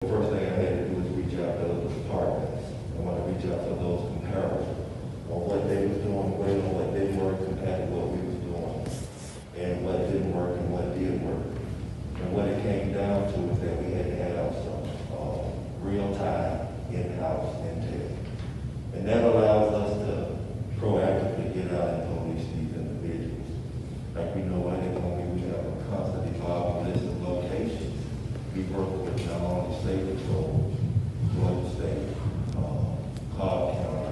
First thing I had to do was reach out to those departments. I want to reach out to those comparables on what they was doing well and what they were compared to what we was doing, and what didn't work and what did work. And what it came down to is that we had to have some real-time in-house intel. And that allows us to proactively get out and police these individuals. Like we know at home, we have a constant evolving list of locations. We work with not only state patrol, Georgia State, Cobb County,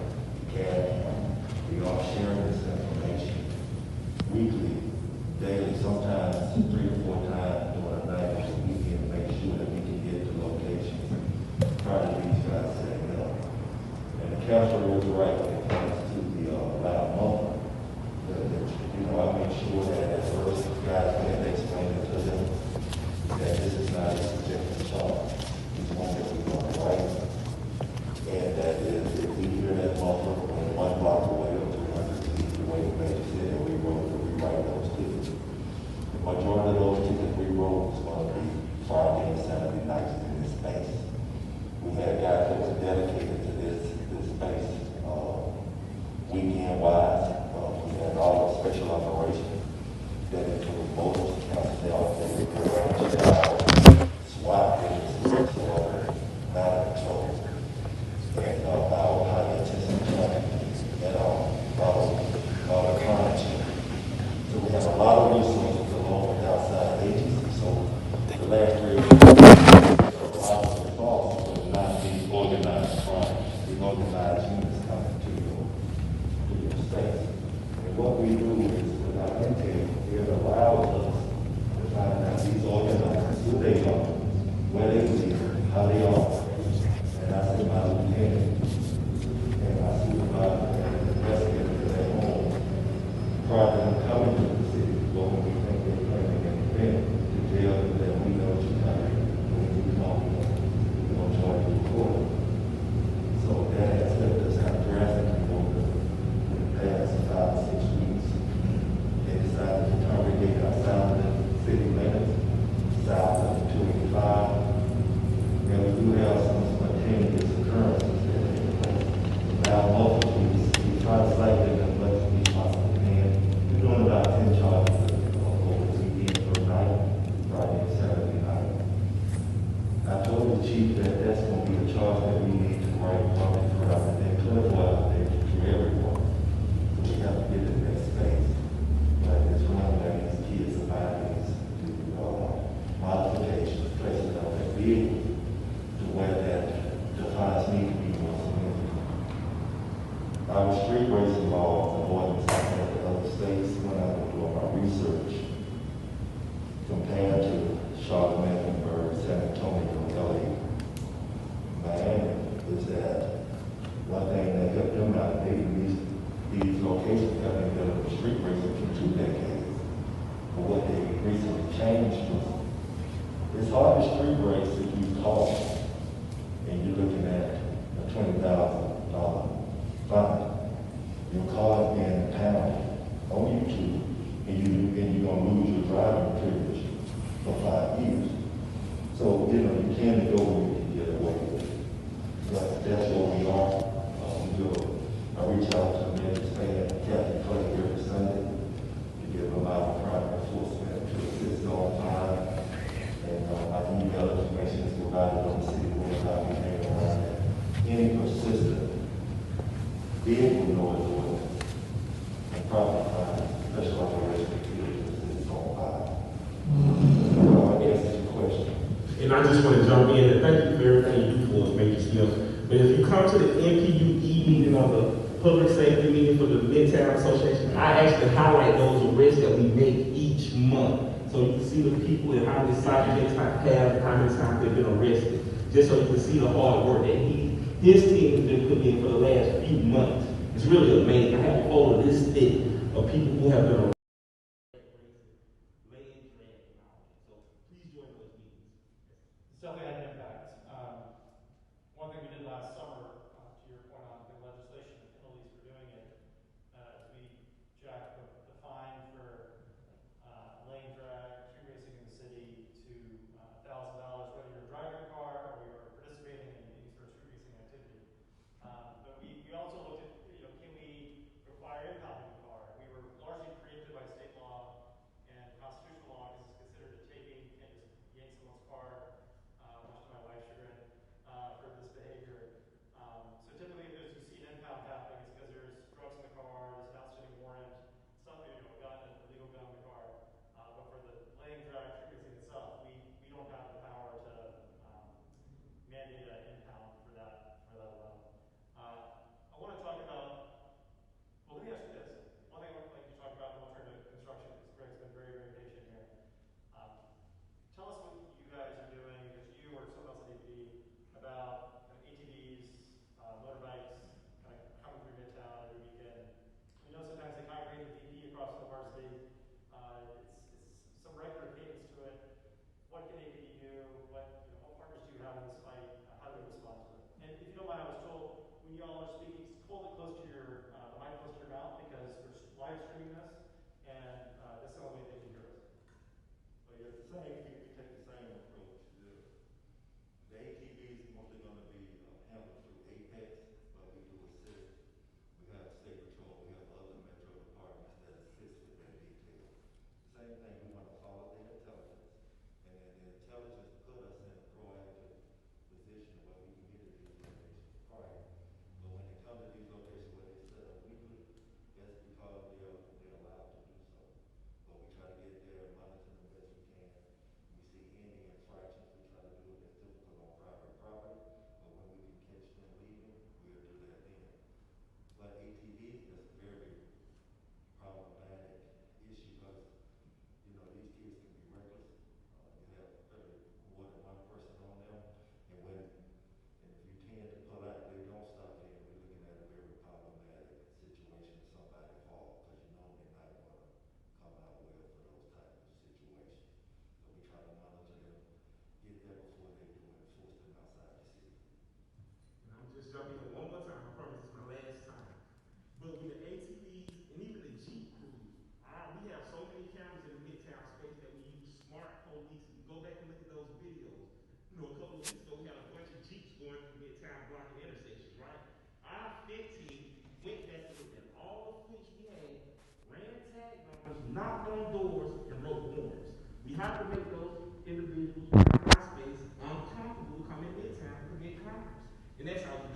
Cab County. We are sharing this information weekly, daily, sometimes 3 or 4 times during the night so we can make sure that we can get to locations prior to these guys setting up. And the counselor is right when it comes to the loud moment. I make sure that at first guys can explain it to them that this is not a suggested charge. It's one that we're going to write. And that if we hear that muffler on 1 block away or 300 feet away from Major City, and we rewrite those tickets. The majority of those tickets we wrote was going to be Friday and Saturday nights in this space. We had guys that was dedicated to this space weekend-wise. We had all the special operations that include motors, SWAT, matter control, and our high intensity traffic, and our crime chief. So we have a lot of resources along with outside agencies. So the last 3 years of response will not be organized crime. We organize units coming to your space. And what we do is, with our intel, it allows us to find out these organizers, who they are, where they live, how they operate. And I see my lieutenant and my supervisor and the investigator to their home prior to them coming to the city, but when we think they're planning an event, to tell them that we know what you're coming, when we come, we're going to join you court. So that has helped us kind of drastically over the past 5 or 6 weeks. They decided to congregate outside of the city limits, south of 285. And we do have some spontaneous occurrences that take place. Now, multiples, we try to slightly as much as we possibly can. We're doing about 10 charges over the weekend per night, Friday and Saturday night. I told the chief that that's going to be a charge that we need to write public throughout and then clarify there to everyone. So we have to get in that space. Like this one lane's kids survivors do modifications, places on their vehicles to where that defines need to be more significant. Our street racing laws and ordinance I had to other states when I was doing my research compared to Charlotte, Mecklenburg, San Antonio, LA, Miami, is that one thing that kept them out of these locations have been built for street racing for 2 decades. But what they recently changed was it's hard to street race if you call and you're looking at a $20,000 fine. Your car is being impounded on YouTube, and you're going to lose your driving privilege for 5 years. So, you can go and you can get away with it. But that's where we are. I reach out to Amir and Captain Clay every Sunday to give a lot of crime enforcement to assist on time. And I email information is provided on the city website. We hang around that. Any persistent vehicle noise ordinance and property crime, special operation is on file. So I guess it's a question. And I just want to jump in and thank you for everything you do for us, Major Smith. But if you come to the NPUE meeting on the public safety meeting for the Midtown Association, I actually highlight those arrests that we make each month. So you can see the people and how many cycles they have and how many times they've been arrested. Just so you can see the hard work that his team has been putting in for the last few months. It's really amazing. I have a photo this thick of people who have been arrested. It's definitely had an impact. One thing we did last summer, to your point on the legislation and penalties for doing it, we jacked the fine for lane drag, street racing in the city to $1,000, whether you're driving a car or you're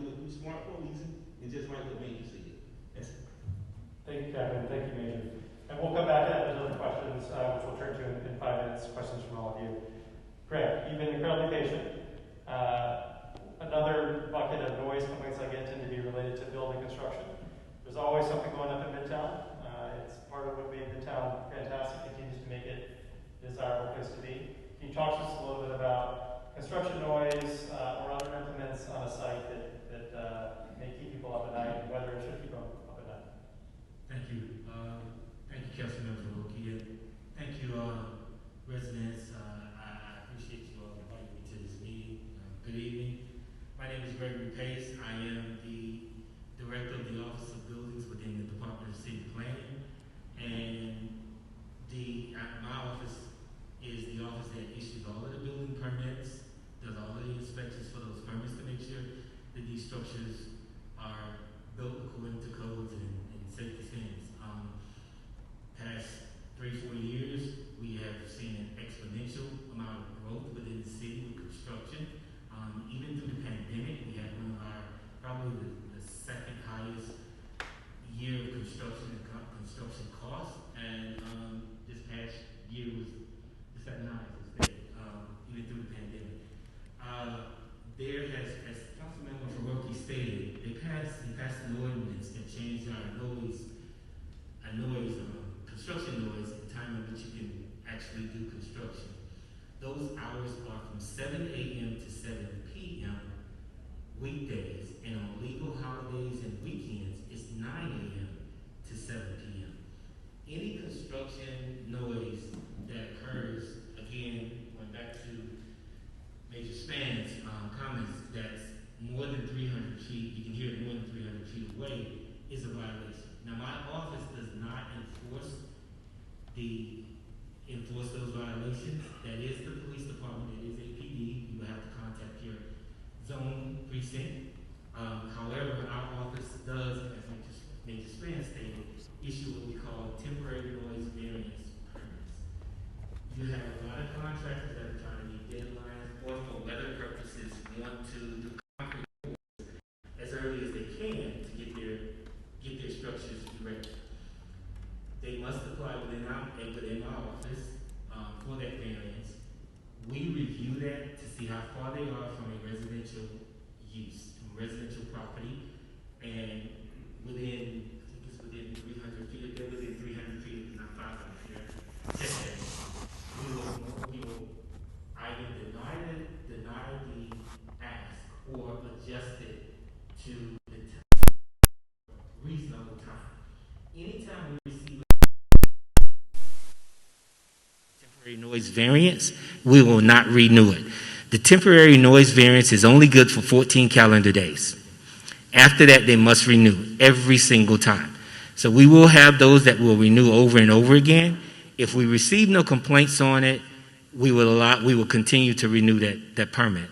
do it through smart policing and just like what Major said. That's it. Thank you, Captain. Thank you, Major. And we'll come back to those other questions, which we'll turn to in 5 minutes, questions from all of you. Greg, you've been incredibly patient. Another bucket of noise complaints I get tend to be related to building construction. There's always something going up in Midtown. It's part of what made Midtown fantastic, continues to make it a desirable place to be. Can you talk to us a little bit about construction noise or other implements on a site that may keep people up at night and whether it should keep them up at night? Thank you. Thank you, Councilmember Farokhi. Thank you, residents. I appreciate you all inviting me to this meeting. Good evening. My name is Gregory Pace. I am the Director of the Office of Buildings within the Department of City Planning. And my office is the office that issues all of the building permits, does all of the inspections for those permits to make sure that these structures are built according to codes and safety standards. Past 3-4 years, we have seen an exponential amount of growth within the city with construction. Even through the pandemic, we had one of our, probably the second highest year of construction costs. And this past year was the second highest, even through the pandemic. There has, as Councilmember Farokhi stated, they passed an ordinance that changed our construction noise, the time in which you can actually do construction. Those hours are from 7 a.m. to 7 p.m. weekdays, and on legal holidays and weekends, it's 9 a.m. to 7 p.m. Any construction noise that occurs, again, going back to Major Span's comments, that's more than 300 feet, you can hear it more than 300 feet away, is a violation. Now, my office does not enforce those violations. That is the police department. It is APD. You will have to contact your zone precinct. However, our office does, as Major Span stated, issue what we call temporary noise variance permits. You have a lot of contractors that are trying to meet deadlines or for weather purposes want to do concrete pours as early as they can to get their structures ready. They must apply within my office for that variance. We review that to see how far they are from a residential use, from residential property, and within, I think it's within 300 feet, if they're within 300 feet, not 500 feet, we will either deny the ask or adjust it to the reasonable time. Anytime we receive temporary noise variance, we will not renew it. The temporary noise variance is only good for 14 calendar days. After that, they must renew every single time. So we will have those that will renew over and over again. If we receive no complaints on it, we will continue to renew that permit.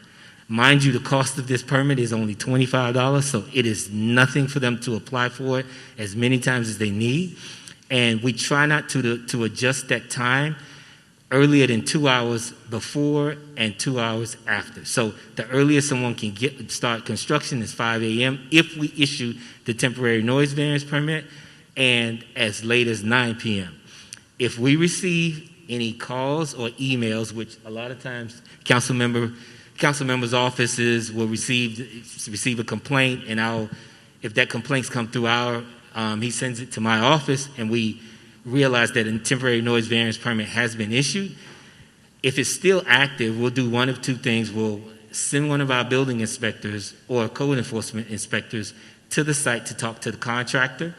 Mind you, the cost of this permit is only $25, so it is nothing for them to apply for it as many times as they need. And we try not to adjust that time earlier than 2 hours before and 2 hours after. So the earliest someone can start construction is 5 a.m. if we issue the temporary noise variance permit, and as late as 9 p.m. If we receive any calls or emails, which a lot of times council members' offices will receive a complaint, and if that complaint's come through he sends it to my office, and we realize that a temporary noise variance permit has been issued. If it's still active, we'll do one of two things. We'll send one of our building inspectors or code enforcement inspectors to the site to talk to the contractor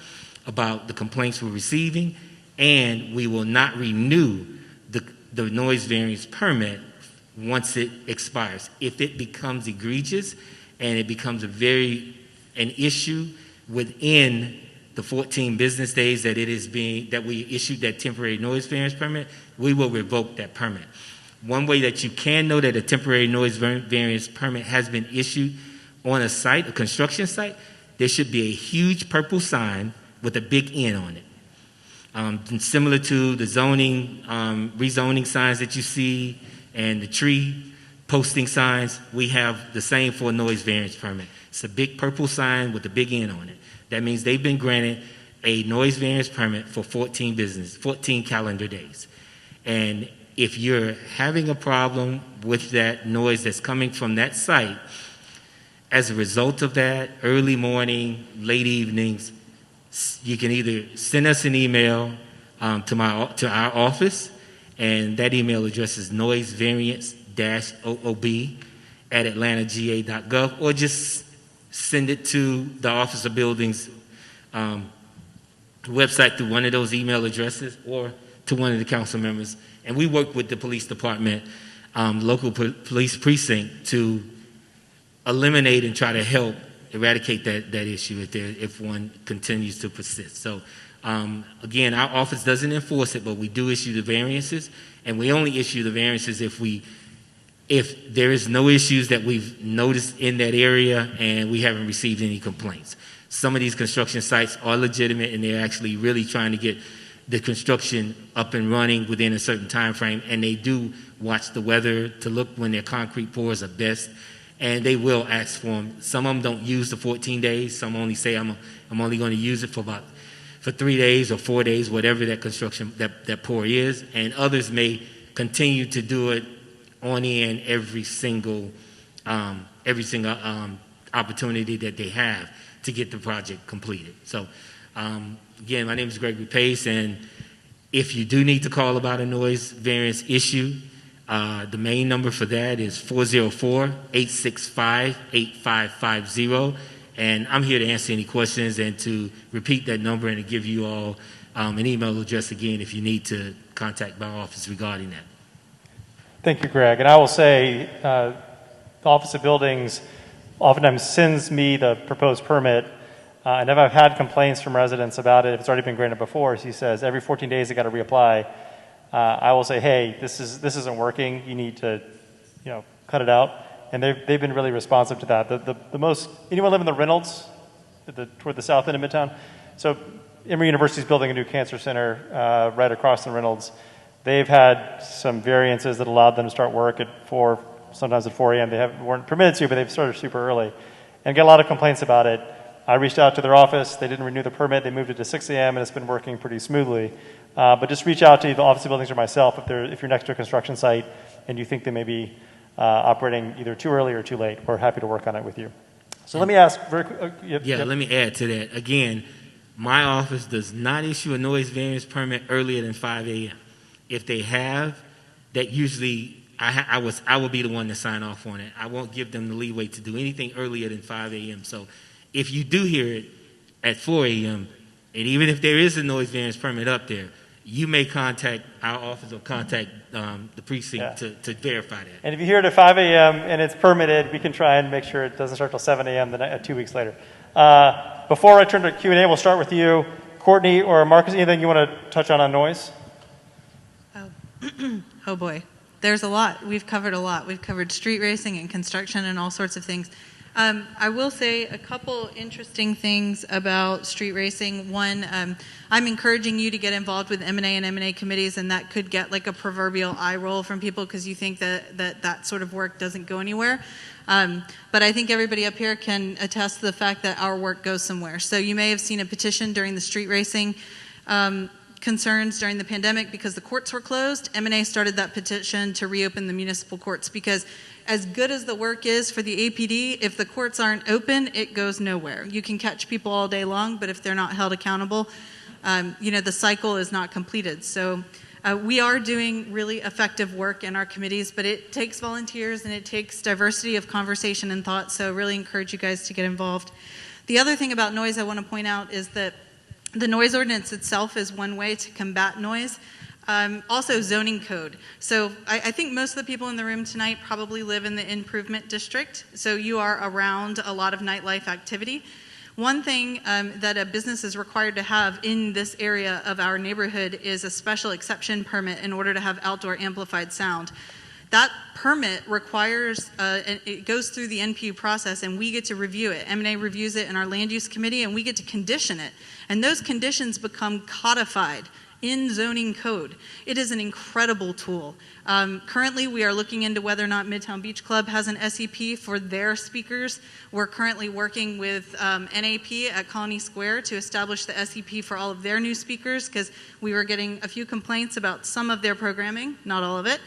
about the complaints we're receiving, and we will not renew the noise variance permit once it expires. If it becomes egregious and it becomes an issue within the 14 business days that we issued that temporary noise variance permit, we will revoke that permit. One way that you can know that a temporary noise variance permit has been issued on a construction site, there should be a huge purple sign with a big N on it. Similar to the rezoning signs that you see and the tree posting signs, we have the same for a noise variance permit. It's a big purple sign with a big N on it. That means they've been granted a noise variance permit for 14 calendar days. And if you're having a problem with that noise that's coming from that site, as a result of that, early morning, late evenings, you can either send us an email to our office, and that email address is noisevariance-oob@atlantaga.gov, or just send it to the Office of Buildings website through one of those email addresses, or to one of the council members. And we work with the police department, local police precinct, to eliminate and try to help eradicate that issue if one continues to persist. So again, our office doesn't enforce it, but we do issue the variances, and we only issue the variances if there is no issues that we've noticed in that area and we haven't received any complaints. Some of these construction sites are legitimate, and they're actually really trying to get the construction up and running within a certain time frame, and they do watch the weather to look when their concrete pours are best, and they will ask for them. Some of them don't use the 14 days. Some only say, I'm only going to use it for 3 days or 4 days, whatever that construction, that pour is, and others may continue to do it on end every single opportunity that they have to get the project completed. So again, my name is Gregory Pace, and if you do need to call about a noise variance issue, the main number for that is 404-865-8550, and I'm here to answer any questions and to repeat that number and to give you all an email address again if you need to contact my office regarding that. Thank you, Greg. And I will say the Office of Buildings oftentimes sends me the proposed permit, and if I've had complaints from residents about it, if it's already been granted before, he says every 14 days they got to reapply. I will say, hey, this isn't working. You need to, cut it out. And they've been really responsive to that. The most, anyone live in the Reynolds, toward the south end of Midtown? So Emory University is building a new cancer center right across the Reynolds. They've had some variances that allowed them to start work at 4, sometimes at 4 a.m. They weren't permitted to, but they've started super early, and get a lot of complaints about it. I reached out to their office. They didn't renew the permit. They moved it to 6 a.m., and it's been working pretty smoothly. But just reach out to the Office of Buildings or myself if you're next to a construction site and you think they may be operating either too early or too late. We're happy to work on it with you. So let me ask very quick. Let me add to that. Again, my office does not issue a noise variance permit earlier than 5 a.m. If they have, that usually I will be the one to sign off on it. I won't give them the leeway to do anything earlier than 5 a.m. So if you do hear it at 4 a.m., and even if there is a noise variance permit up there, you may contact our office or contact the precinct to verify that. And if you hear it at 5 a.m. and it's permitted, we can try and make sure it doesn't start till 7 a.m. 2 weeks later. Before I turn to Q&A, we'll start with you. Courtney or Marcus, anything you want to touch on noise? Oh boy, there's a lot. We've covered a lot. We've covered street racing and construction and all sorts of things. I will say a couple interesting things about street racing. One, I'm encouraging you to get involved with M&A and M&A committees, and that could get like a proverbial eye roll from people because you think that sort of work doesn't go anywhere. But I think everybody up here can attest to the fact that our work goes somewhere. So you may have seen a petition during the street racing concerns during the pandemic because the courts were closed. M&A started that petition to reopen the municipal courts because as good as the work is for the APD, if the courts aren't open, it goes nowhere. You can catch people all day long, but if they're not held accountable, the cycle is not completed. So we are doing really effective work in our committees, but it takes volunteers and it takes diversity of conversation and thought, so really encourage you guys to get involved. The other thing about noise I want to point out is that the noise ordinance itself is one way to combat noise. Also zoning code. So I think most of the people in the room tonight probably live in the improvement district, so you are around a lot of nightlife activity. One thing that a business is required to have in this area of our neighborhood is a special exception permit in order to have outdoor amplified sound. That permit requires, it goes through the NPU process and we get to review it. M&A reviews it in our land use committee and we get to condition it. And those conditions become codified in zoning code. It is an incredible tool. Currently, we are looking into whether or not Midtown Beach Club has an SEP for their speakers. We're currently working with NAP at Colony Square to establish the SEP for all of their new speakers, because we were getting a few complaints about some of their programming, not all of it.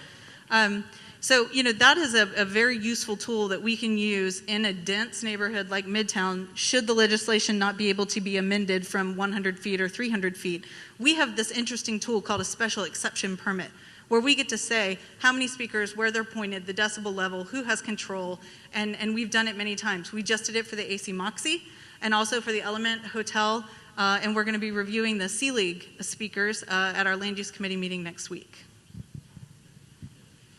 So, that is a very useful tool that we can use in a dense neighborhood like Midtown, should the legislation not be able to be amended from 100 feet or 300 feet. We have this interesting tool called a special exception permit, where we get to say how many speakers, where they're pointed, the decibel level, who has control, and we've done it many times. We just did it for the AC Moxie and also for the Element Hotel, and we're going to be reviewing the C-League speakers at our Land Use Committee meeting next week.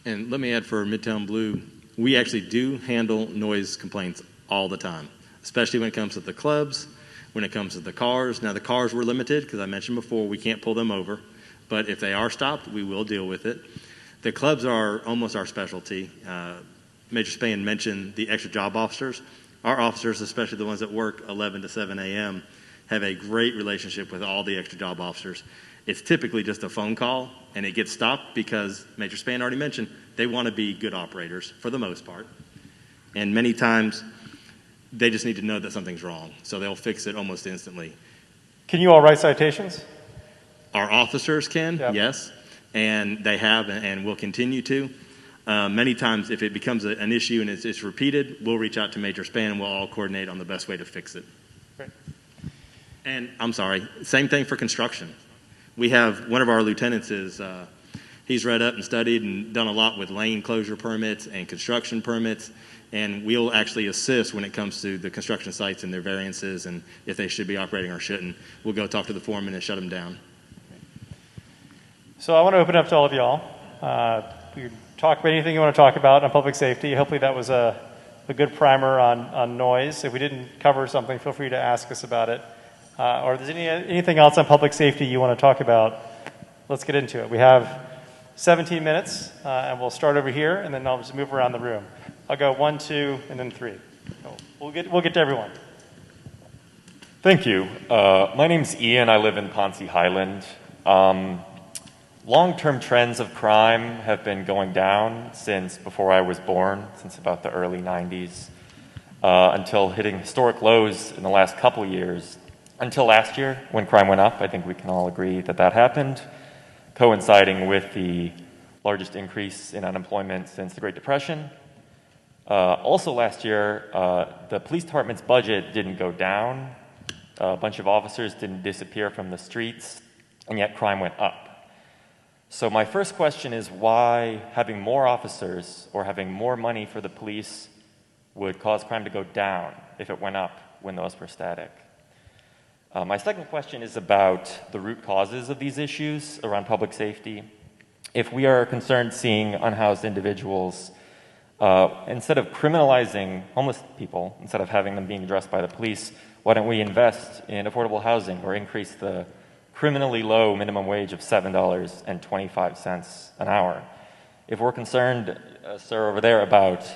And let me add, for Midtown Blue, we actually do handle noise complaints all the time, especially when it comes to the clubs, when it comes to the cars. Now, the cars were limited because I mentioned before we can't pull them over, but if they are stopped, we will deal with it. The clubs are almost our specialty. Major Spain mentioned the extra job officers. Our officers, especially the ones that work 11 to 7 a.m., have a great relationship with all the extra job officers. It's typically just a phone call, and it gets stopped because Major Span already mentioned they want to be good operators for the most part. And many times, they just need to know that something's wrong, so they'll fix it almost instantly. Can you all write citations? Our officers can, Yep. yes, and they have and will continue to. Many times, if it becomes an issue and it's repeated, we'll reach out to Major Span and we'll all coordinate on the best way to fix it. Great. And I'm sorry, same thing for construction. We have one of our lieutenants he's read up and studied and done a lot with lane closure permits and construction permits, and we'll actually assist when it comes to the construction sites and their variances and if they should be operating or shouldn't. We'll go talk to the foreman and shut them down. So I want to open up to all of y'all. You talk about anything you want to talk about on public safety. Hopefully that was a good primer on noise. If we didn't cover something, feel free to ask us about it. Or if there's anything else on public safety you want to talk about, let's get into it. We have 17 minutes, and we'll start over here, and then I'll just move around the room. I'll go 1, 2, and then 3. We'll get to everyone. Thank you. My name's Ian. I live in Ponce Highland. Long-term trends of crime have been going down since before I was born, since about the early 90s, until hitting historic lows in the last couple years. Until last year, when crime went up. I think we can all agree that happened, coinciding with the largest increase in unemployment since the Great Depression. Also last year, the police department's budget didn't go down. A bunch of officers didn't disappear from the streets, and yet crime went up. So my first question is why having more officers or having more money for the police would cause crime to go down if it went up when those were static. My second question is about the root causes of these issues around public safety. If we are concerned seeing unhoused individuals, instead of criminalizing homeless people, instead of having them being addressed by the police, why don't we invest in affordable housing or increase the criminally low minimum wage of $7.25 an hour? If we're concerned, sir, over there about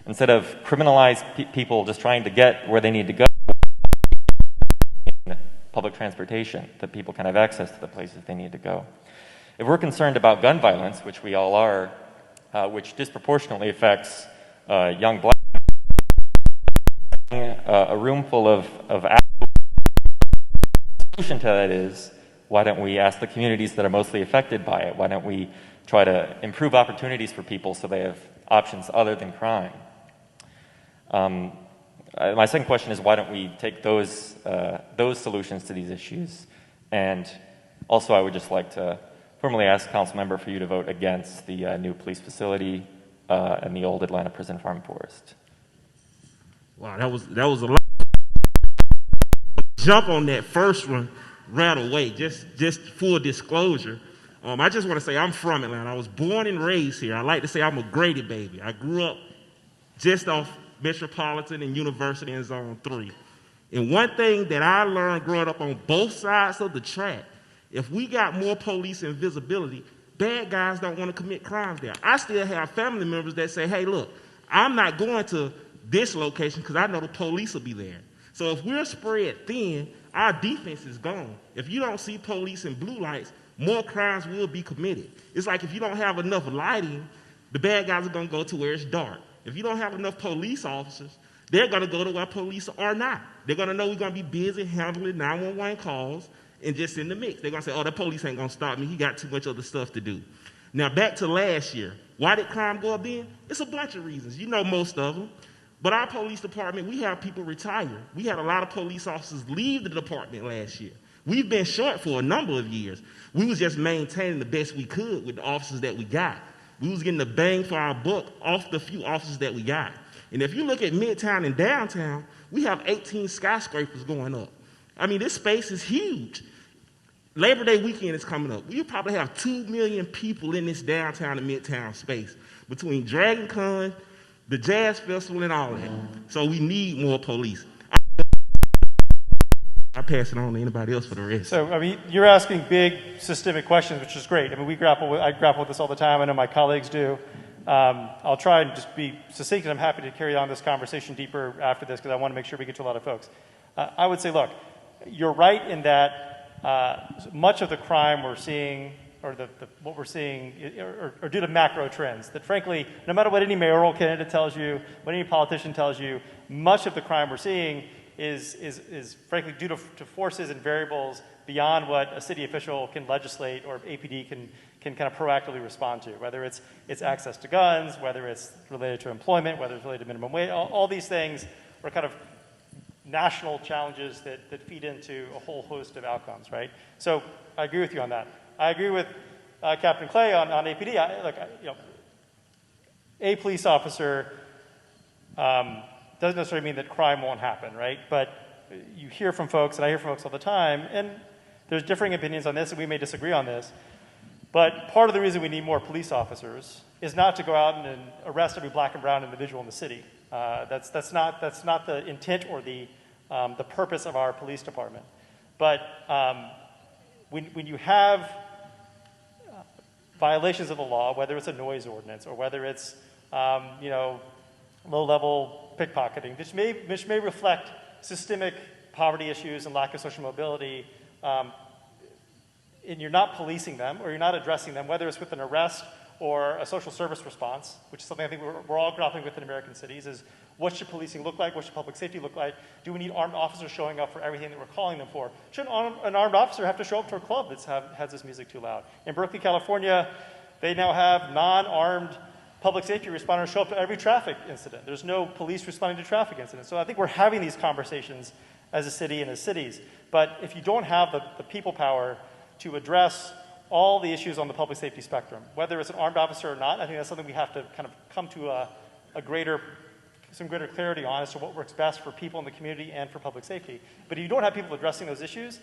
instead of criminalize people just trying to get where they need to go, public transportation, that people can have access to the places they need to go. If we're concerned about gun violence, which we all are, which disproportionately affects young black men, a room full of solution to that is, why don't we ask the communities that are mostly affected by it? Why don't we try to improve opportunities for people so they have options other than crime? My second question is, why don't we take those solutions to these issues? And also, I would just like to formally ask Council Member for you to vote against the new police facility and the old Atlanta Prison Farm Forest. Wow, that was a lot. Jump on that first one right away. Just full disclosure. I just want to say I'm from Atlanta. I was born and raised here. I like to say I'm a Grady baby. I grew up just off Metropolitan and University in Zone 3. And one thing that I learned growing up on both sides of the track, if we got more police and visibility, bad guys don't want to commit crimes there. I still have family members that say, hey, look, I'm not going to this location because I know the police will be there. So if we're spread thin, our defense is gone. If you don't see police in blue lights, more crimes will be committed. It's like if you don't have enough lighting, the bad guys are going to go to where it's dark. If you don't have enough police officers, they're going to go to where police are not. They're going to know we're going to be busy handling 911 calls and just in the mix. They're going to say, oh, the police ain't going to stop me. He got too much other stuff to do. Now, back to last year. Why did crime go up then? It's a bunch of reasons. You know most of them. But our police department, we have people retire. We had a lot of police officers leave the department last year. We've been short for a number of years. We was just maintaining the best we could with the officers that we got. We was getting the bang for our buck off the few officers that we got. And if you look at Midtown and downtown, we have 18 skyscrapers going up. I mean, this space is huge. Labor Day weekend is coming up. We'll probably have 2 million people in this downtown and Midtown space between Dragon Con, the Jazz Festival, and all that. So we need more police. I'll pass it on to anybody else for the rest. So, I mean, you're asking big systemic questions, which is great. I mean, I grapple with this all the time. I know my colleagues do. I'll try and just be succinct, and I'm happy to carry on this conversation deeper after this because I want to make sure we get to a lot of folks. I would say, look, you're right in that much of the crime we're seeing, or what we're seeing, are due to macro trends. That frankly, no matter what any mayoral candidate tells you, what any politician tells you, much of the crime we're seeing is frankly due to forces and variables beyond what a city official can legislate or APD can kind of proactively respond to, whether it's access to guns, whether it's related to employment, whether it's related to minimum wage. All these things are kind of national challenges that feed into a whole host of outcomes, right? So I agree with you on that. I agree with Captain Clay on APD. A police officer doesn't necessarily mean that crime won't happen, right? But you hear from folks, and I hear from folks all the time, and there's differing opinions on this, and we may disagree on this. But part of the reason we need more police officers is not to go out and arrest every black and brown individual in the city. That's not the intent or the purpose of our police department. But when you have violations of the law, whether it's a noise ordinance or whether it's low-level pickpocketing, which may reflect systemic poverty issues and lack of social mobility, and you're not policing them or you're not addressing them, whether it's with an arrest or a social service response, which is something I think we're all grappling with in American cities, is what should policing look like? What should public safety look like? Do we need armed officers showing up for everything that we're calling them for? Should an armed officer have to show up to a club that has this music too loud? In Berkeley, California, they now have non-armed public safety responders show up to every traffic incident. There's no police responding to traffic incidents. So I think we're having these conversations as a city and as cities. But if you don't have the people power to address all the issues on the public safety spectrum, whether it's an armed officer or not, I think that's something we have to kind of come to some greater clarity on as to what works best for people in the community and for public safety. But if you don't have people addressing those issues,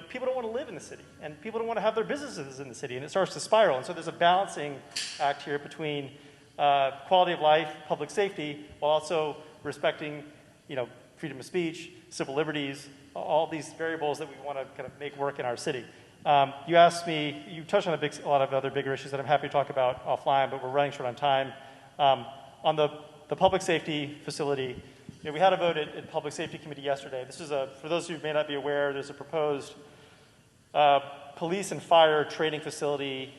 people don't want to live in the city, and people don't want to have their businesses in the city, and it starts to spiral. And so there's a balancing act here between quality of life, public safety, while also respecting, freedom of speech, civil liberties, all these variables that we want to kind of make work in our city. You asked me, you touched on a lot of other bigger issues that I'm happy to talk about offline, but we're running short on time. On the public safety facility, we had a vote at Public Safety Committee yesterday. This is for those who may not be aware, there's a proposed police and fire training facility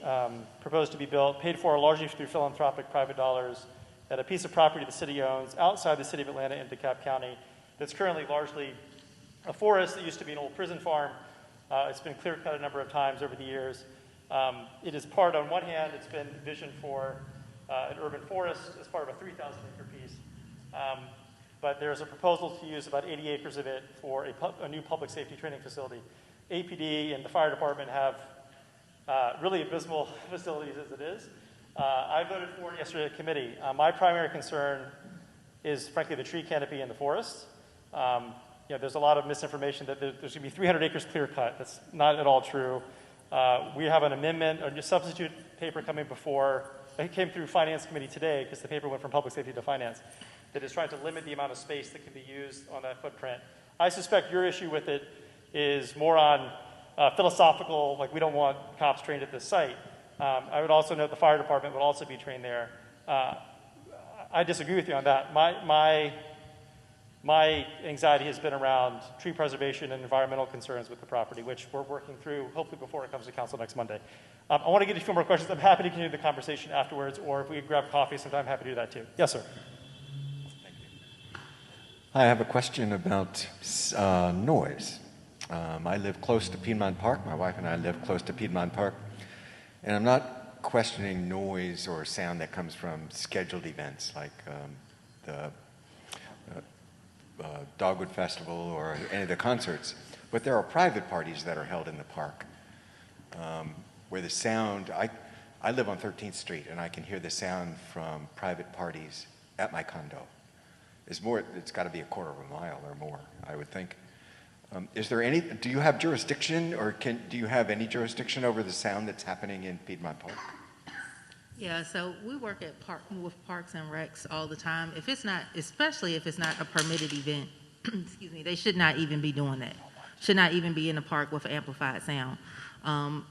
proposed to be built, paid for largely through philanthropic private dollars, at a piece of property the city owns outside the city of Atlanta in DeKalb County that's currently largely a forest that used to be an old prison farm. It's been clear-cut a number of times over the years. It is part, on one hand, it's been envisioned for an urban forest as part of a 3,000-acre piece. But there's a proposal to use about 80 acres of it for a new public safety training facility. APD and the fire department have really abysmal facilities as it is. I voted for it yesterday at committee. My primary concern is, frankly, the tree canopy in the forest. There's a lot of misinformation that there's going to be 300 acres clear cut. That's not at all true. We have an amendment, a substitute paper coming before. It came through Finance Committee today because the paper went from Public Safety to Finance, that is trying to limit the amount of space that can be used on that footprint. I suspect your issue with it is more on philosophical, like we don't want cops trained at this site. I would also note the fire department would also be trained there. I disagree with you on that. My My anxiety has been around tree preservation and environmental concerns with the property, which we're working through, hopefully before it comes to council next Monday. I want to get a few more questions. I'm happy to continue the conversation afterwards, or if we could grab coffee sometime, I'm happy to do that too. Yes, sir. I have a question about noise. I live close to Piedmont Park. My wife and I live close to Piedmont Park. And I'm not questioning noise or sound that comes from scheduled events like the Dogwood Festival or any of the concerts. But there are private parties that are held in the park where the sound, I live on 13th Street and I can hear the sound from private parties at my condo. It's got to be a quarter of a mile or more, I would think. Do you have jurisdiction or do you have any jurisdiction over the sound that's happening in Piedmont Park? Yeah, so we work with Parks and Recs all the time. If it's not, especially if it's not a permitted event, excuse me, they should not even be doing that. Should not even be in the park with amplified sound.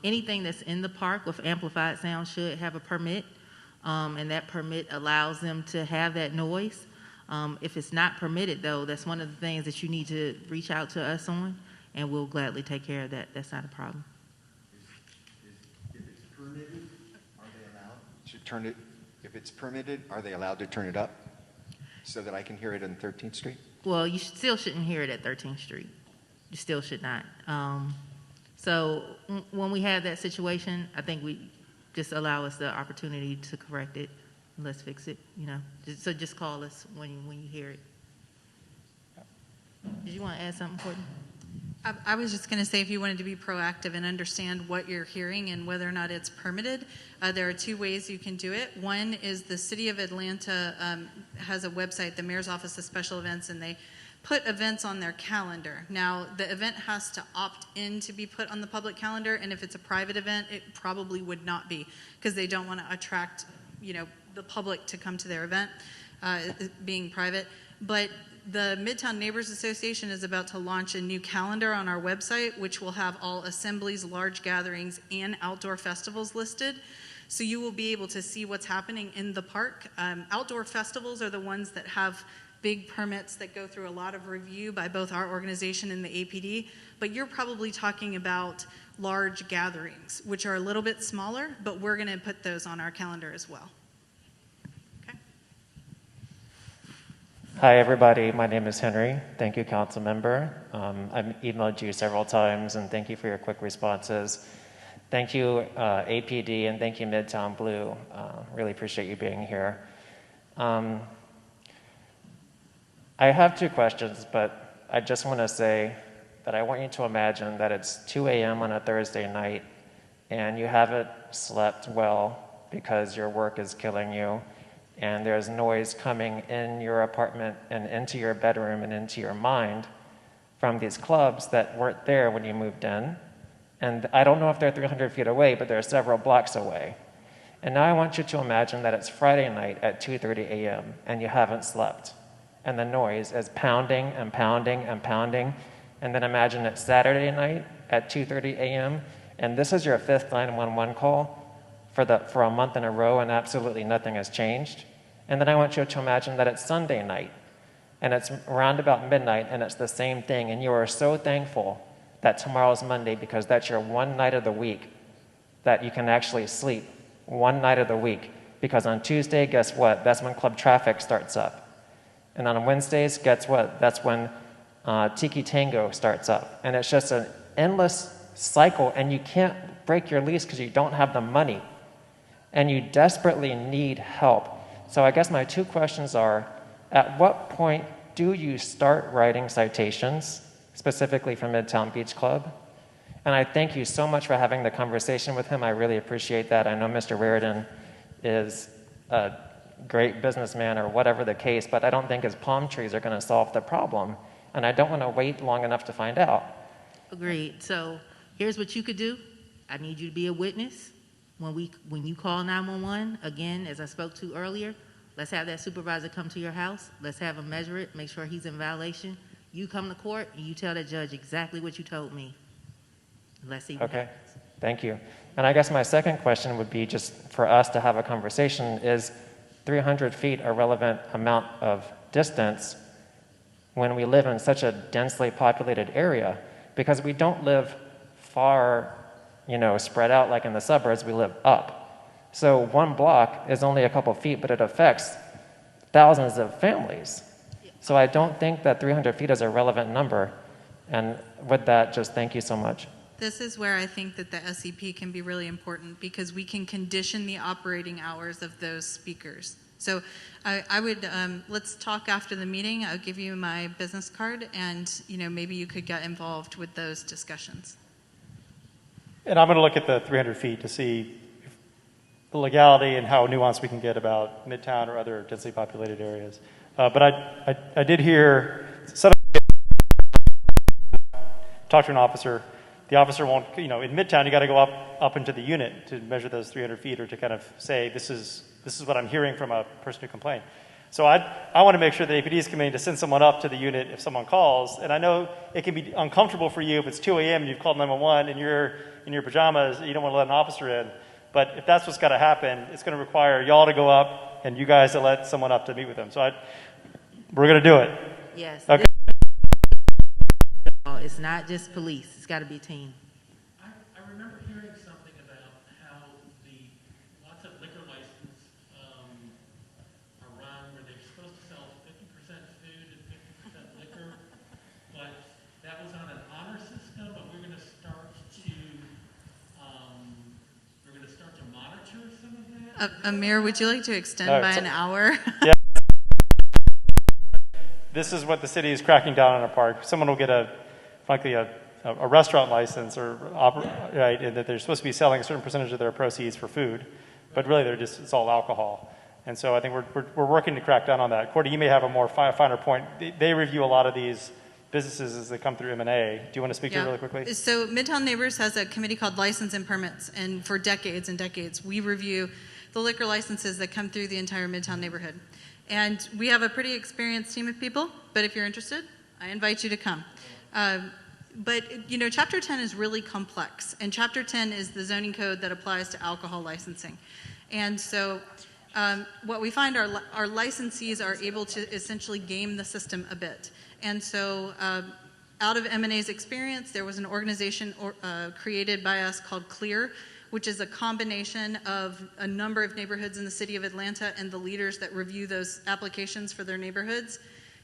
Anything that's in the park with amplified sound should have a permit, and that permit allows them to have that noise. If it's not permitted, though, that's one of the things that you need to reach out to us on, and we'll gladly take care of that. That's not a problem. If it's permitted, are they allowed? If it's permitted, are they allowed to turn it up so that I can hear it on 13th Street? Well, you still shouldn't hear it at 13th Street. You still should not. So when we have that situation, I think we just allow us the opportunity to correct it. Let's fix it, So just call us when you hear it. Did you want to add something, Courtney? I was just going to say, if you wanted to be proactive and understand what you're hearing and whether or not it's permitted, there are two ways you can do it. One is the City of Atlanta has a website, the Mayor's Office of Special Events, and they put events on their calendar. Now, the event has to opt in to be put on the public calendar, and if it's a private event, it probably would not be, because they don't want to attract, the public to come to their event, being private. But the Midtown Neighbors Association is about to launch a new calendar on our website, which will have all assemblies, large gatherings, and outdoor festivals listed. So you will be able to see what's happening in the park. Outdoor festivals are the ones that have big permits that go through a lot of review by both our organization and the APD. But you're probably talking about large gatherings, which are a little bit smaller, but we're going to put those on our calendar as well. Hi, everybody. My name is Henry. Thank you, council member. I've emailed you several times, and thank you for your quick responses. Thank you, APD, and thank you, Midtown Blue. Really appreciate you being here. I have two questions, but I just want to say that I want you to imagine that it's 2 a.m. on a Thursday night, and you haven't slept well because your work is killing you, and there's noise coming in your apartment and into your bedroom and into your mind from these clubs that weren't there when you moved in. And I don't know if they're 300 feet away, but they're several blocks away. And now I want you to imagine that it's Friday night at 2:30 a.m. and you haven't slept. And the noise is pounding and pounding and pounding. And then imagine it's Saturday night at 2:30 a.m. and this is your fifth 911 call for a month in a row, and absolutely nothing has changed. And then I want you to imagine that it's Sunday night, and it's around about midnight, and it's the same thing, and you are so thankful that tomorrow's Monday because that's your one night of the week that you can actually sleep, one night of the week, because on Tuesday, guess what? That's when club traffic starts up. And on Wednesdays, guess what? That's when Tiki Tango starts up. And it's just an endless cycle, and you can't break your lease because you don't have the money. And you desperately need help. So I guess my two questions are, at what point do you start writing citations, specifically for Midtown Beach Club? And I thank you so much for having the conversation with him. I really appreciate that. I know Mr. Reardon is a great businessman or whatever the case, but I don't think his palm trees are going to solve the problem. And I don't want to wait long enough to find out. Agreed. So here's what you could do. I need you to be a witness. When you call 911, again, as I spoke to earlier, let's have that supervisor come to your house. Let's have him measure it, make sure he's in violation. You come to court, and you tell the judge exactly what you told me. Let's see what happens. Thank you. And I guess my second question would be just for us to have a conversation, is 300 feet a relevant amount of distance when we live in such a densely populated area, because we don't live far, spread out like in the suburbs, we live up. So one block is only a couple feet, but it affects thousands of families. So I don't think that 300 feet is a relevant number. And with that, just thank you so much. This is where I think that the SEP can be really important, because we can condition the operating hours of those speakers. So I would, let's talk after the meeting. I'll give you my business card, and maybe you could get involved with those discussions. And I'm going to look at the 300 feet to see the legality and how nuanced we can get about Midtown or other densely populated areas. But I did hear, talk to an officer. The officer won't, in Midtown, you got to go up into the unit to measure those 300 feet, or to kind of say, this is what I'm hearing from a person who complained. So I want to make sure the APD is committing to send someone up to the unit if someone calls. And I know it can be uncomfortable for you if it's 2 a.m. and you've called 911 and you're in your pajamas, you don't want to let an officer in. But if that's what's got to happen, it's going to require y'all to go up and you guys to let someone up to meet with them. So we're going to do it. Yes. Okay. It's not just police. It's got to be a team. I remember hearing something about how lots of liquor licenses are run where they're supposed to sell 50% food and 50% liquor, but that was on an honor system, but we're going to start to monitor some of that. Amir, would you like to extend by an hour? Yeah. This is what the city is cracking down on a park. Someone will get frankly, a restaurant license, or right, and that they're supposed to be selling a certain percentage of their proceeds for food, but really it's all alcohol. And so I think we're working to crack down on that. Courtney, you may have a more finer point. They review a lot of these businesses as they come through M&A. Do you want to speak to it really quickly? So Midtown Neighbors has a committee called License and Permits, and for decades and decades, we review the liquor licenses that come through the entire Midtown neighborhood. And we have a pretty experienced team of people, but if you're interested, I invite you to come. But, Chapter 10 is really complex, and Chapter 10 is the zoning code that applies to alcohol licensing. And so what we find our licensees are able to essentially game the system a bit. And so out of M&A's experience, there was an organization created by us called CLEAR, which is a combination of a number of neighborhoods in the city of Atlanta and the leaders that review those applications for their neighborhoods,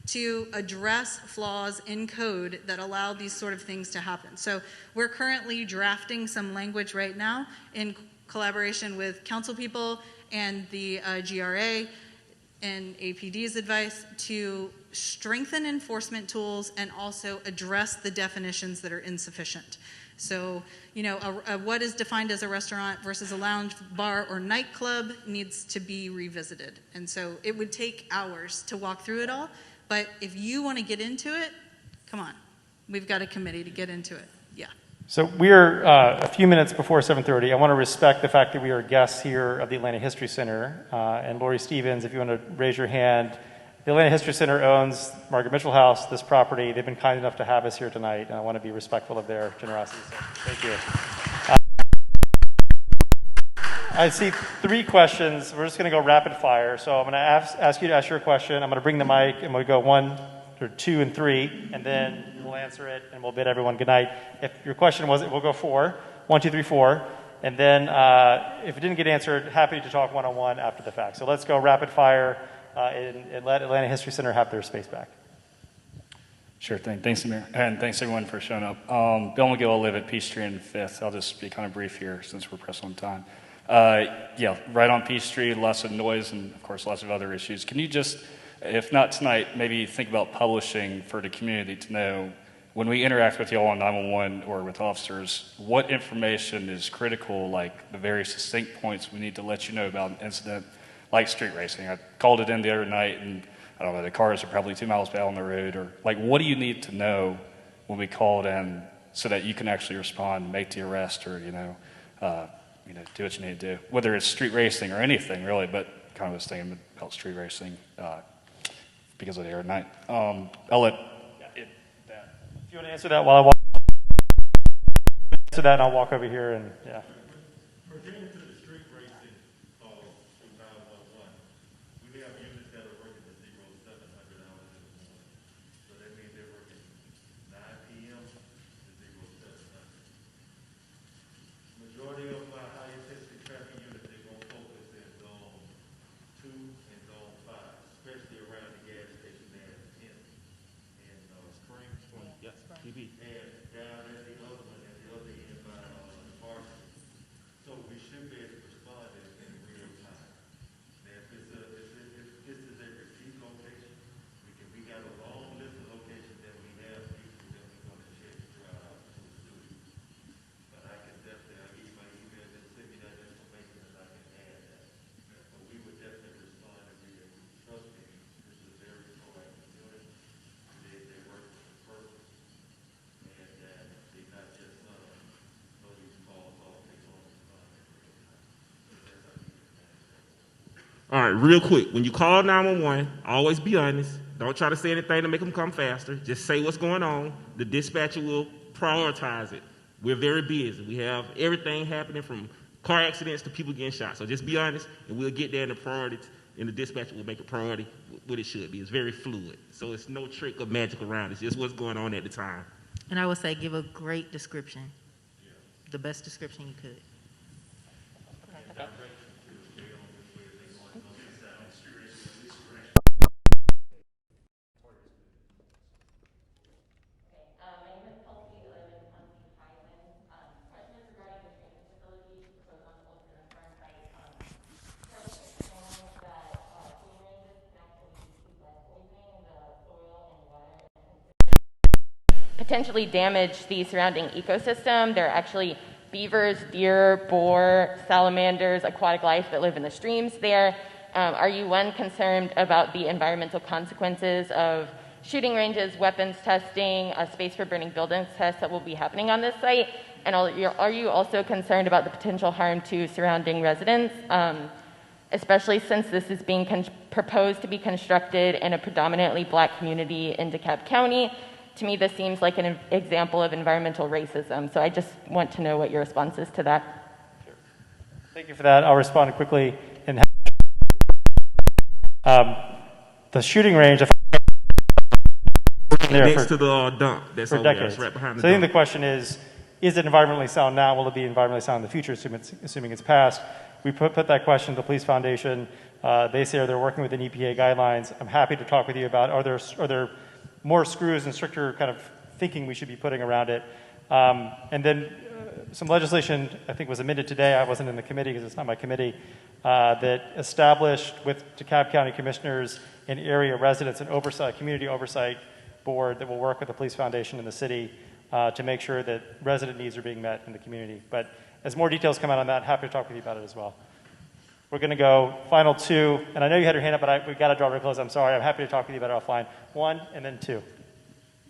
to address flaws in code that allow these sort of things to happen. So we're currently drafting some language right now in collaboration with council people and the GRA and APD's advice to strengthen enforcement tools and also address the definitions that are insufficient. So, what is defined as a restaurant versus a lounge, bar, or nightclub needs to be revisited. And so it would take hours to walk through it all. But if you want to get into it, come on. We've got a committee to get into it. Yeah. So we're a few minutes before 7:30. I want to respect the fact that we are guests here of the Atlanta History Center. And Lori Stevens, if you want to raise your hand. The Atlanta History Center owns Margaret Mitchell House, this property. They've been kind enough to have us here tonight, and I want to be respectful of their generosity. So thank you. I see 3 questions. We're just going to go rapid fire. So I'm going to ask you to ask your question. I'm going to bring the mic, and we'll go 1 or 2 and 3, and then we'll answer it, and we'll bid everyone good night. If your question was, we'll go 4. 1, 2, 3, 4. And then if it didn't get answered, happy to talk one-on-one after the fact. So let's go rapid fire and let Atlanta History Center have their space back. Sure thing. Thanks, Amir. And thanks, everyone, for showing up. Bill McGill, I live at Peachtree and 5th. I'll just be kind of brief here since we're pressed on time. Right on Peachtree, lots of noise and, of course, lots of other issues. Can you just, if not tonight, maybe think about publishing for the community to know when we interact with y'all on 911 or with officers, what information is critical, like the very succinct points we need to let you know about an incident like street racing? I called it in the other night, and I don't know, the cars are probably 2 miles down the road, or like, what do you need to know when we call it in so that you can actually respond, make the arrest, or do what you need to do, whether it's street racing or anything really, but kind of was thinking about street racing because of the other night. I'll let. If you want to answer that while I walk, answer that, and I'll walk over here and yeah. Pertaining to the street racing call through 911, we have units that are working to 0 to 700 hours in the morning. So they right, real quick. When you call 911, always be honest. Don't try to say anything to make them come faster. Just say what's going on. The dispatcher will prioritize it. We're very busy. We have everything happening from car accidents to people getting shot. So just be honest, and we'll get there in the priority, and the dispatcher will make a priority what it should be. It's very fluid. So it's no trick or magic around it. It's just what's going on at the time. And I would say give a great description, the best description you could. Potentially damage the surrounding ecosystem. There are actually beavers, deer, boar, salamanders, aquatic life that live in the streams there. Are you, one, concerned about the environmental consequences of shooting ranges, weapons testing, a space for burning buildings tests that will be happening on this site? And are you also concerned about the potential harm to surrounding residents, especially since this is being proposed to be constructed in a predominantly black community in DeKalb County? To me, this seems like an example of environmental racism. So I just want to know what your response is to that. Sure. Thank you for that. I'll respond quickly. The shooting range, next to the dump, that's for decades. Right behind the So I think dump. the question is it environmentally sound now? Will it be environmentally sound in the future, assuming it's passed? We put that question to the Police Foundation. They say they're working within EPA guidelines. I'm happy to talk with you about are there more screws and stricter kind of thinking we should be putting around it. And then some legislation, I think, was amended today. I wasn't in the committee because it's not my committee, that established with DeKalb County commissioners and area residents an oversight, community oversight board that will work with the Police Foundation in the city to make sure that resident needs are being met in the community. But as more details come out on that, happy to talk with you about it as well. We're going to go final two, and I know you had your hand up, but we've got to draw to a close. I'm sorry. I'm happy to talk with you about it offline. One, and then two.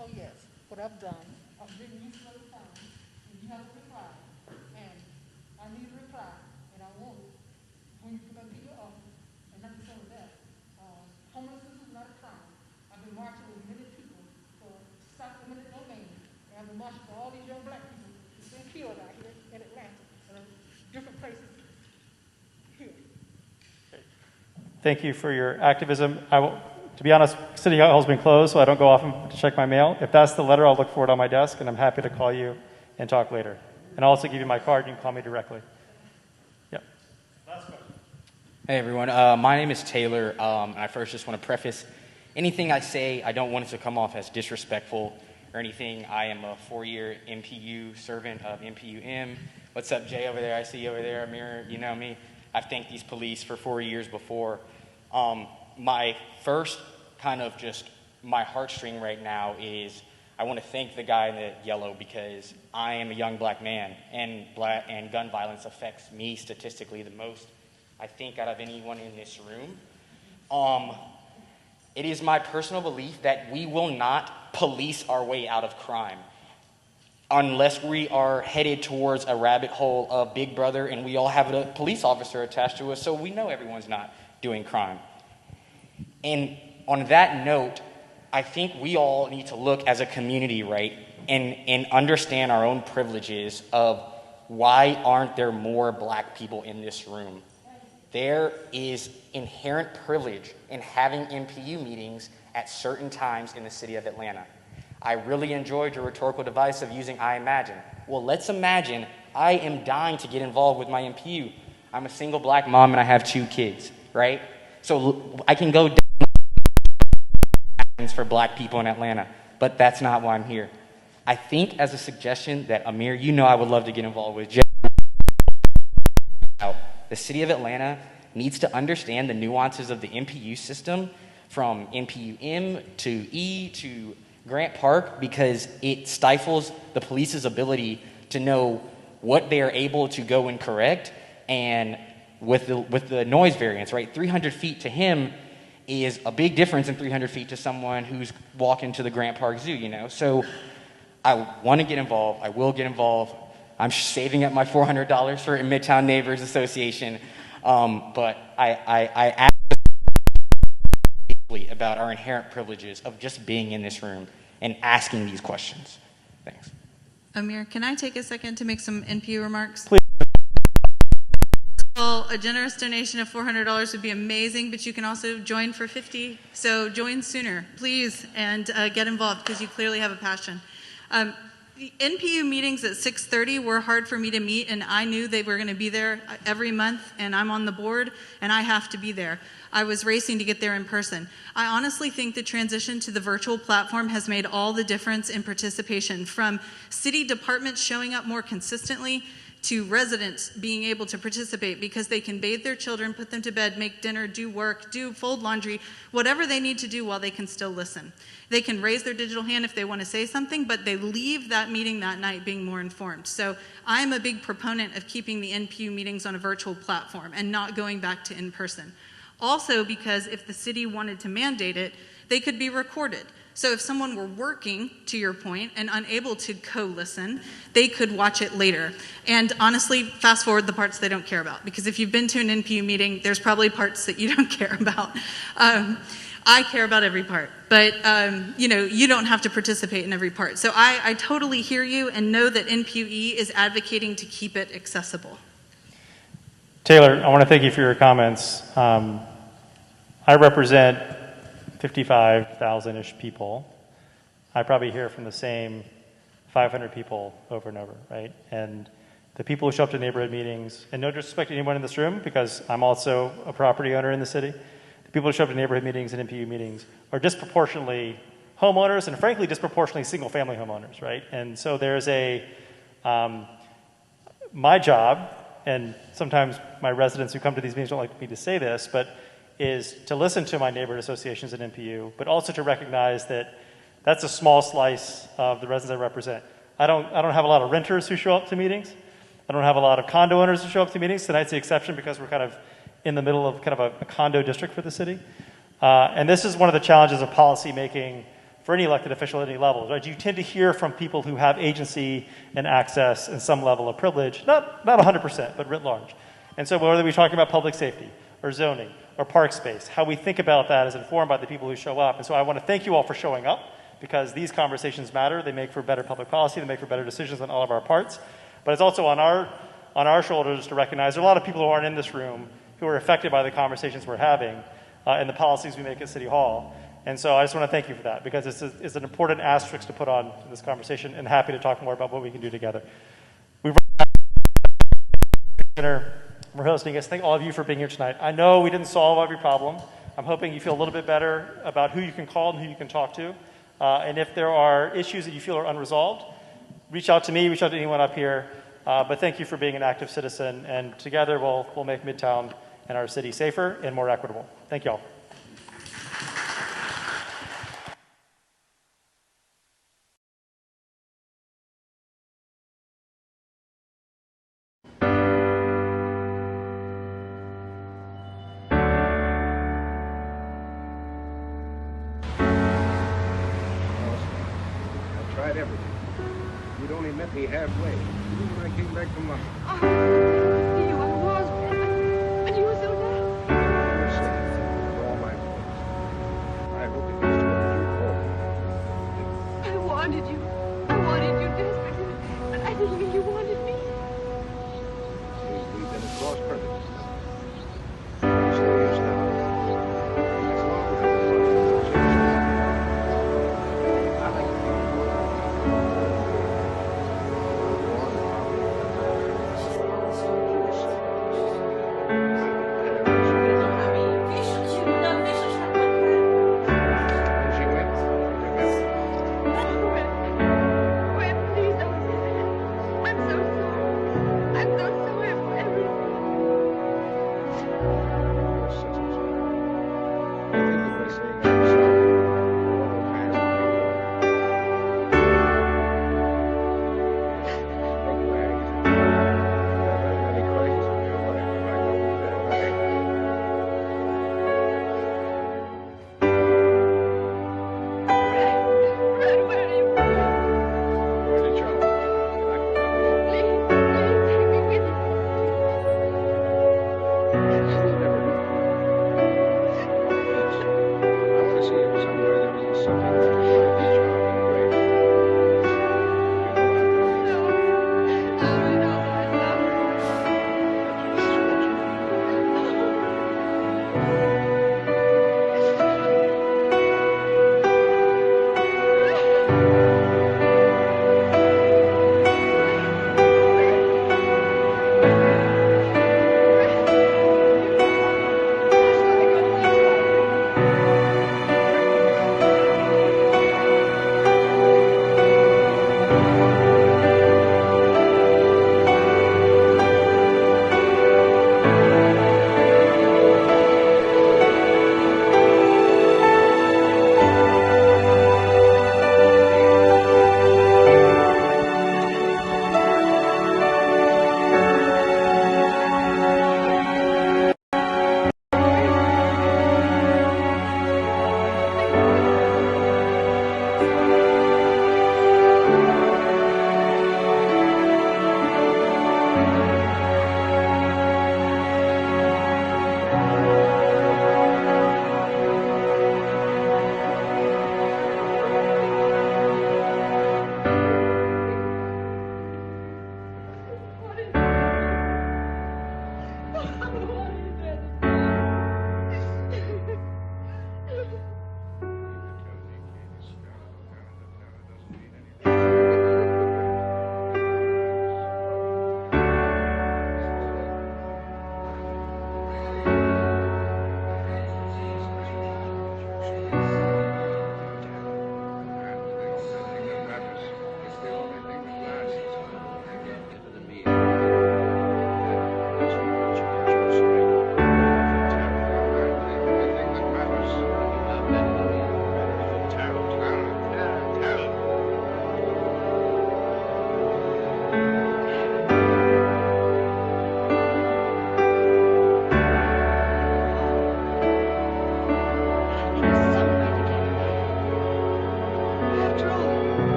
Oh, yes. What I've done, I've written you several times, and you have to reply. And I need a reply, and I want it when you come back to your office. And not just only that, homelessness is not a crime. I've been marching with many people for stop eminent domain, and I've been marching for all these young black people who've been killed out here in Atlanta and different places. Thank you for your activism. To be honest, City Hall's been closed, so I don't go often to check my mail. If that's the letter, I'll look for it on my desk, and I'm happy to call you and talk later. And I'll also give you my card. You can call me directly. Yeah. Last question. Hey, everyone. My name is Taylor. And I first just want to preface anything I say, I don't want it to come off as disrespectful or anything. I am a 4-year MPU servant of MPUM. What's up, Jay, over there? I see you over there, Amir. You know me. I've thanked these police for 4 years before. My first kind of just my heartstring right now is I want to thank the guy in the yellow because I am a young black man, and gun violence affects me statistically the most, I think, out of anyone in this room. It is my personal belief that we will not police our way out of crime unless we are headed towards a rabbit hole of Big Brother and we all have a police officer attached to us so we know everyone's not doing crime. And on that note, I think we all need to look as a community, right, and understand our own privileges of why aren't there more black people in this room? There is inherent privilege in having MPU meetings at certain times in the city of Atlanta. I really enjoyed your rhetorical device of using I imagine. Well, let's imagine I am dying to get involved with my MPU. I'm a single black mom and I have 2 kids, right? So I can go for black people in Atlanta, but that's not why I'm here. I think as a suggestion that Amir, you know I would love to get involved with. The city of Atlanta needs to understand the nuances of the MPU system from MPU-M to E to Grant Park because it stifles the police's ability to know what they are able to go and correct. And with the noise variance, right, 300 feet to him is a big difference in 300 feet to someone who's walking to the Grant Park Zoo, you know? So I want to get involved. I will get involved. I'm saving up my $400 for Midtown Neighbors Association. But I about our inherent privileges of just being in this room and asking these questions. Thanks. Amir, can I take a second to make some NPU remarks? Please. Well, a generous donation of $400 would be amazing, but you can also join for $50. So join sooner, please, and get involved because you clearly have a passion. The NPU meetings at 6:30 were hard for me to meet, and I knew they were going to be there every month, and I'm on the board, and I have to be there. I was racing to get there in person. I honestly think the transition to the virtual platform has made all the difference in participation, from city departments showing up more consistently to residents being able to participate because they can bathe their children, put them to bed, make dinner, do work, fold laundry, whatever they need to do while they can still listen. They can raise their digital hand if they want to say something, but they leave that meeting that night being more informed. So I'm a big proponent of keeping the NPU meetings on a virtual platform and not going back to in-person. Also because if the city wanted to mandate it, they could be recorded. So if someone were working, to your point, and unable to co-listen, they could watch it later. And honestly, fast forward the parts they don't care about, because if you've been to an NPU meeting, there's probably parts that you don't care about. I care about every part, but you don't have to participate in every part. So I totally hear you and know that NPUE is advocating to keep it accessible. Taylor, I want to thank you for your comments. I represent 55,000-ish people. I probably hear from the same 500 people over and over, right? And the people who show up to neighborhood meetings, and no disrespect to anyone in this room, because I'm also a property owner in the city, the people who show up to neighborhood meetings and NPU meetings are disproportionately homeowners and frankly disproportionately single-family homeowners, right? And so there's my job, and sometimes my residents who come to these meetings don't like me to say this, but is to listen to my neighborhood associations at NPU, but also to recognize that that's a small slice of the residents I represent. I don't have a lot of renters who show up to meetings. I don't have a lot of condo owners who show up to meetings. Tonight's the exception because we're kind of in the middle of kind of a condo district for the city. And this is one of the challenges of policy making for any elected official at any level, right? You tend to hear from people who have agency and access and some level of privilege, not 100%, but writ large. And so whether we're talking about public safety or zoning or park space, how we think about that is informed by the people who show up. And so I want to thank you all for showing up, because these conversations matter. They make for better public policy. They make for better decisions on all of our parts. But it's also on our shoulders to recognize there are a lot of people who aren't in this room who are affected by the conversations we're having and the policies we make at City Hall. And so I just want to thank you for that, because it's an important asterisk to put on this conversation, and happy to talk more about what we can do together. We're hosting us. Thank all of you for being here tonight. I know we didn't solve every problem. I'm hoping you feel a little bit better about who you can call and who you can talk to. And if there are issues that you feel are unresolved, reach out to me, reach out to anyone up here. But thank you for being an active citizen, and together we'll make Midtown and our city safer and more equitable. Thank you all. Me halfway. Even when I came back from London. I was, but you were so down. You're safe. For all my faults. I hope it gets to what you call me. I wanted you.